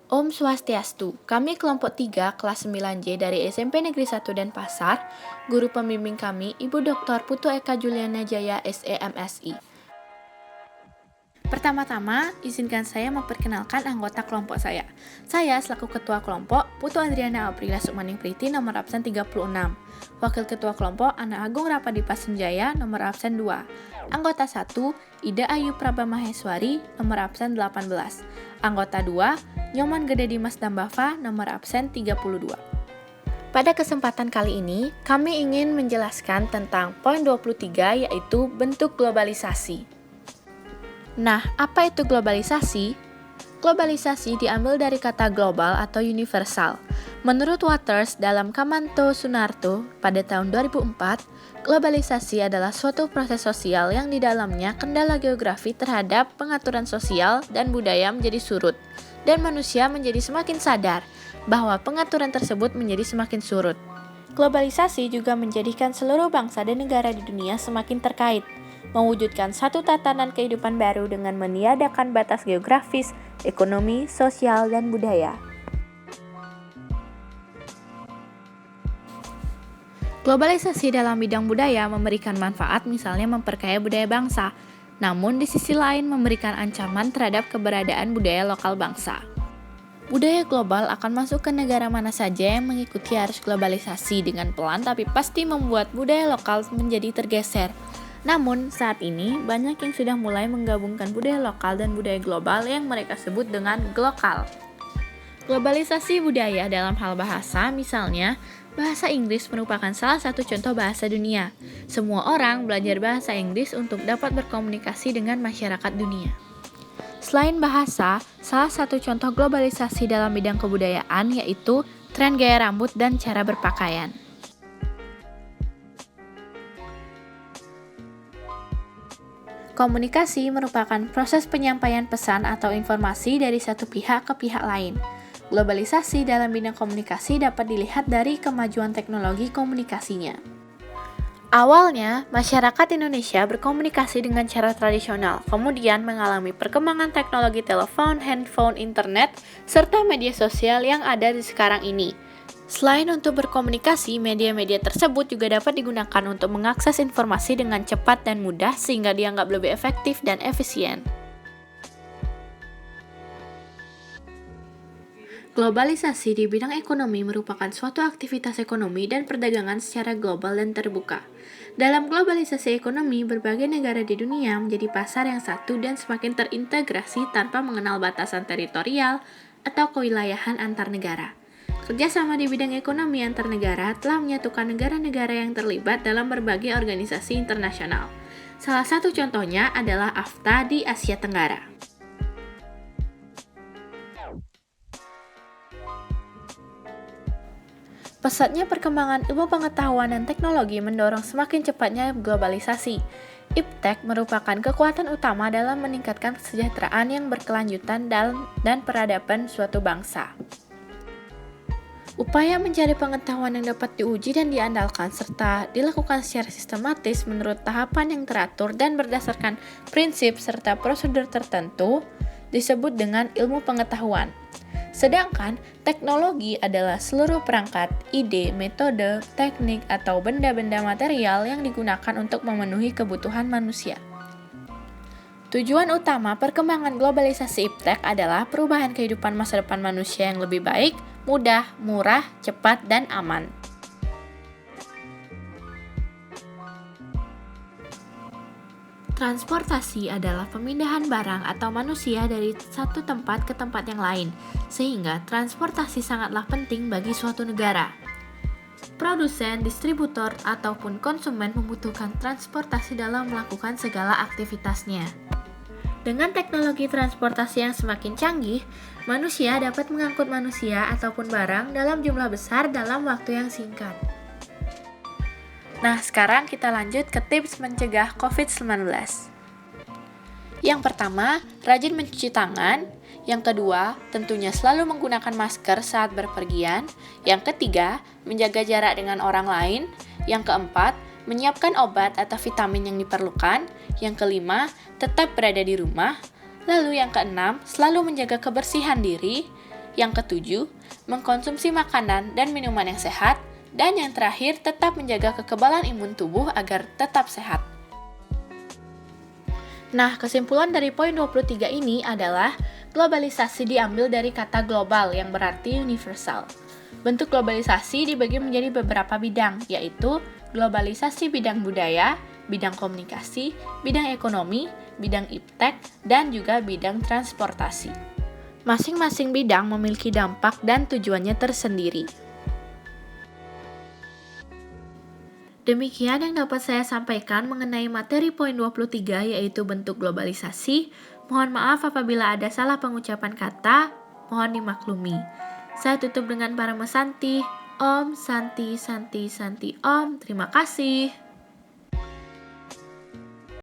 Om Swastiastu, kami kelompok 3 kelas 9J dari SMP Negeri 1 Denpasar, guru pembimbing kami Ibu Dr. Putu Eka Juliana Jaya SEMSI. Pertama-tama, izinkan saya memperkenalkan anggota kelompok saya. Saya selaku Ketua Kelompok, Putu Adriana Aprila Sukmaning Priti, nomor absen 36. Wakil Ketua Kelompok, Ana Agung Rapadipa Senjaya, nomor absen 2. Anggota 1, Ida Ayu Prabamaheswari, nomor absen 18. Anggota 2, Nyoman Gede Dimas Dambava, nomor absen 32. Pada kesempatan kali ini, kami ingin menjelaskan tentang poin 23, yaitu bentuk globalisasi. Nah, apa itu globalisasi? Globalisasi diambil dari kata global atau universal. Menurut Waters dalam Kamanto Sunarto pada tahun 2004, globalisasi adalah suatu proses sosial yang di dalamnya kendala geografi terhadap pengaturan sosial dan budaya menjadi surut, dan manusia menjadi semakin sadar bahwa pengaturan tersebut menjadi semakin surut. Globalisasi juga menjadikan seluruh bangsa dan negara di dunia semakin terkait, mewujudkan satu tatanan kehidupan baru dengan meniadakan batas geografis, ekonomi, sosial, dan budaya. Globalisasi dalam bidang budaya memberikan manfaat, misalnya memperkaya budaya bangsa, namun di sisi lain memberikan ancaman terhadap keberadaan budaya lokal bangsa. Budaya global akan masuk ke negara mana saja yang mengikuti arus globalisasi dengan pelan, tapi pasti membuat budaya lokal menjadi tergeser. Namun, saat ini banyak yang sudah mulai menggabungkan budaya lokal dan budaya global yang mereka sebut dengan glokal. Globalisasi budaya dalam hal bahasa, misalnya, bahasa Inggris merupakan salah satu contoh bahasa dunia. Semua orang belajar bahasa Inggris untuk dapat berkomunikasi dengan masyarakat dunia. Selain bahasa, salah satu contoh globalisasi dalam bidang kebudayaan yaitu tren gaya rambut dan cara berpakaian. Komunikasi merupakan proses penyampaian pesan atau informasi dari satu pihak ke pihak lain. Globalisasi dalam bidang komunikasi dapat dilihat dari kemajuan teknologi komunikasinya. Awalnya, masyarakat Indonesia berkomunikasi dengan cara tradisional, kemudian mengalami perkembangan teknologi telepon, handphone, internet, serta media sosial yang ada di sekarang ini. Selain untuk berkomunikasi, media-media tersebut juga dapat digunakan untuk mengakses informasi dengan cepat dan mudah sehingga dianggap lebih efektif dan efisien. Globalisasi di bidang ekonomi merupakan suatu aktivitas ekonomi dan perdagangan secara global dan terbuka. Dalam globalisasi ekonomi, berbagai negara di dunia menjadi pasar yang satu dan semakin terintegrasi tanpa mengenal batasan teritorial atau kewilayahan antar negara. Kerjasama di bidang ekonomi antar negara telah menyatukan negara-negara yang terlibat dalam berbagai organisasi internasional. Salah satu contohnya adalah AFTA di Asia Tenggara. Pesatnya perkembangan ilmu pengetahuan dan teknologi mendorong semakin cepatnya globalisasi. Iptek merupakan kekuatan utama dalam meningkatkan kesejahteraan yang berkelanjutan dan peradaban suatu bangsa. Upaya mencari pengetahuan yang dapat diuji dan diandalkan serta dilakukan secara sistematis menurut tahapan yang teratur dan berdasarkan prinsip serta prosedur tertentu disebut dengan ilmu pengetahuan. Sedangkan teknologi adalah seluruh perangkat, ide, metode, teknik, atau benda-benda material yang digunakan untuk memenuhi kebutuhan manusia. Tujuan utama perkembangan globalisasi iptek adalah perubahan kehidupan masa depan manusia yang lebih baik, mudah, murah, cepat, dan aman. Transportasi adalah pemindahan barang atau manusia dari satu tempat ke tempat yang lain, sehingga transportasi sangatlah penting bagi suatu negara. Produsen, distributor, ataupun konsumen membutuhkan transportasi dalam melakukan segala aktivitasnya. Dengan teknologi transportasi yang semakin canggih, manusia dapat mengangkut manusia ataupun barang dalam jumlah besar dalam waktu yang singkat. Nah, sekarang kita lanjut ke tips mencegah COVID-19. Yang pertama, rajin mencuci tangan. Yang kedua, tentunya selalu menggunakan masker saat berpergian. Yang ketiga, menjaga jarak dengan orang lain. Yang keempat, menyiapkan obat atau vitamin yang diperlukan. Yang kelima, tetap berada di rumah. Lalu yang keenam, selalu menjaga kebersihan diri. Yang ketujuh, mengkonsumsi makanan dan minuman yang sehat. Dan yang terakhir, tetap menjaga kekebalan imun tubuh agar tetap sehat. Nah, kesimpulan dari poin 23 ini adalah globalisasi diambil dari kata global yang berarti universal. Bentuk globalisasi dibagi menjadi beberapa bidang, yaitu globalisasi bidang budaya, bidang komunikasi, bidang ekonomi, bidang iptek, dan juga bidang transportasi. Masing-masing bidang memiliki dampak dan tujuannya tersendiri. Demikian yang dapat saya sampaikan mengenai materi poin 23 yaitu bentuk globalisasi. Mohon maaf apabila ada salah pengucapan kata, mohon dimaklumi. Saya tutup dengan Parama Santi. Om Santi Santi Santi Om. Terima kasih.